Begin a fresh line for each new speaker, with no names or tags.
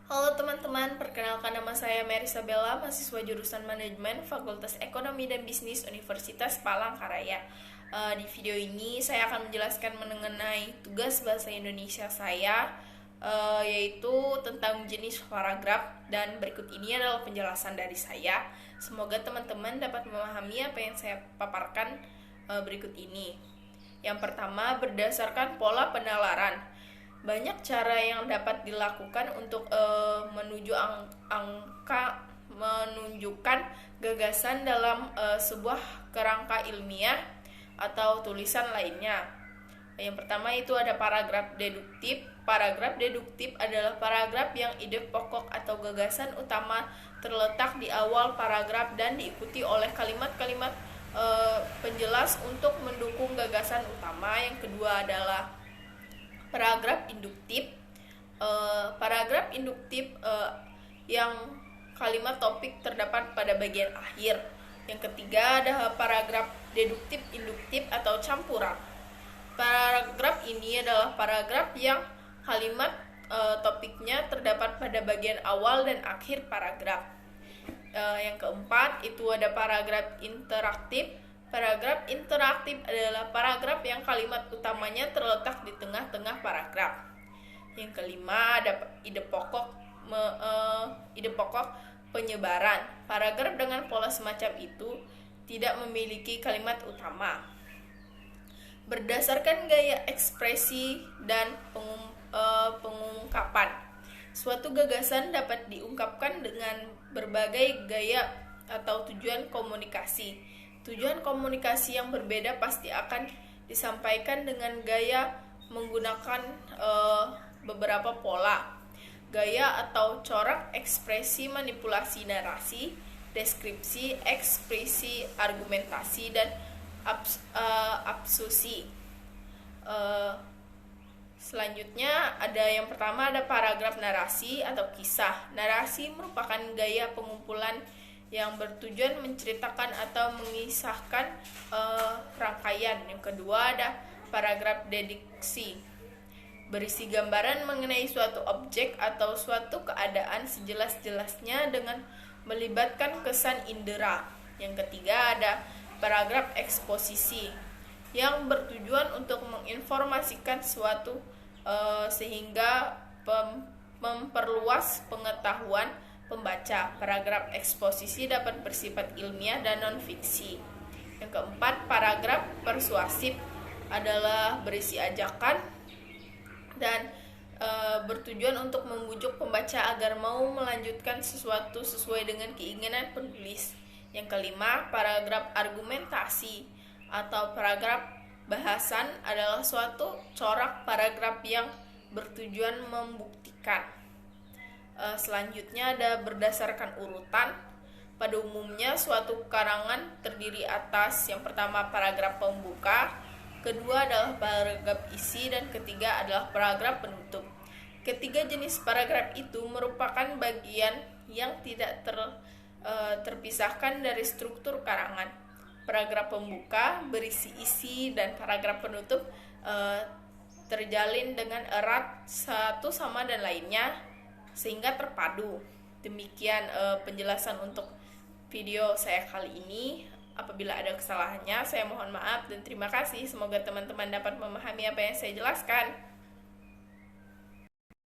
Halo teman-teman, perkenalkan nama saya Merisabella, mahasiswa jurusan Manajemen Fakultas Ekonomi dan Bisnis Universitas Palangkaraya. Di video ini saya akan menjelaskan mengenai tugas bahasa Indonesia saya, yaitu tentang jenis paragraf, dan berikut ini adalah penjelasan dari saya. Semoga teman-teman dapat memahami apa yang saya paparkan berikut ini. Yang pertama, berdasarkan pola penalaran. Banyak cara yang dapat dilakukan untuk menunjukkan gagasan dalam sebuah kerangka ilmiah atau tulisan lainnya. Yang pertama itu ada paragraf deduktif. Paragraf deduktif adalah paragraf yang ide pokok atau gagasan utama terletak di awal paragraf dan diikuti oleh kalimat-kalimat penjelas untuk mendukung gagasan utama. Yang kedua adalah paragraf induktif. Paragraf induktif yang kalimat topik terdapat pada bagian akhir. Yang ketiga adalah paragraf deduktif induktif atau campuran. Paragraf ini adalah paragraf yang kalimat topiknya terdapat pada bagian awal dan akhir paragraf. Yang keempat itu ada paragraf interaktif. Paragraf interaktif adalah paragraf yang kalimat utamanya terletak di tengah-tengah paragraf. Yang kelima ada ide pokok penyebaran. Paragraf dengan pola semacam itu tidak memiliki kalimat utama. Berdasarkan gaya ekspresi dan pengungkapan, suatu gagasan dapat diungkapkan dengan berbagai gaya atau tujuan komunikasi. Tujuan komunikasi yang berbeda pasti akan disampaikan dengan gaya menggunakan beberapa pola. Gaya atau corak ekspresi, manipulasi narasi, deskripsi, ekspresi, argumentasi, dan absusi. Selanjutnya ada yang pertama ada paragraf narasi atau kisah. Narasi merupakan gaya pengumpulan yang bertujuan menceritakan atau mengisahkan rangkaian. Yang kedua ada paragraf dediksi, berisi gambaran mengenai suatu objek atau suatu keadaan sejelas-jelasnya dengan melibatkan kesan indera. Yang ketiga ada paragraf eksposisi, yang bertujuan untuk menginformasikan suatu sehingga memperluas pengetahuan pembaca. Paragraf eksposisi dapat bersifat ilmiah dan non-fiksi. Yang keempat, paragraf persuasif adalah berisi ajakan dan bertujuan untuk membujuk pembaca agar mau melanjutkan sesuatu sesuai dengan keinginan penulis. Yang kelima, paragraf argumentasi atau paragraf bahasan adalah suatu corak paragraf yang bertujuan membuktikan. Selanjutnya ada berdasarkan urutan. Pada umumnya suatu karangan terdiri atas yang pertama paragraf pembuka, kedua adalah paragraf isi, dan ketiga adalah paragraf penutup. Ketiga jenis paragraf itu merupakan bagian yang tidak terpisahkan dari struktur karangan. Paragraf pembuka berisi isi dan paragraf penutup terjalin dengan erat satu sama dan lainnya sehingga terpadu. Demikian penjelasan untuk video saya kali ini. Apabila ada kesalahannya saya mohon maaf dan terima kasih. Semoga teman-teman dapat memahami apa yang saya jelaskan.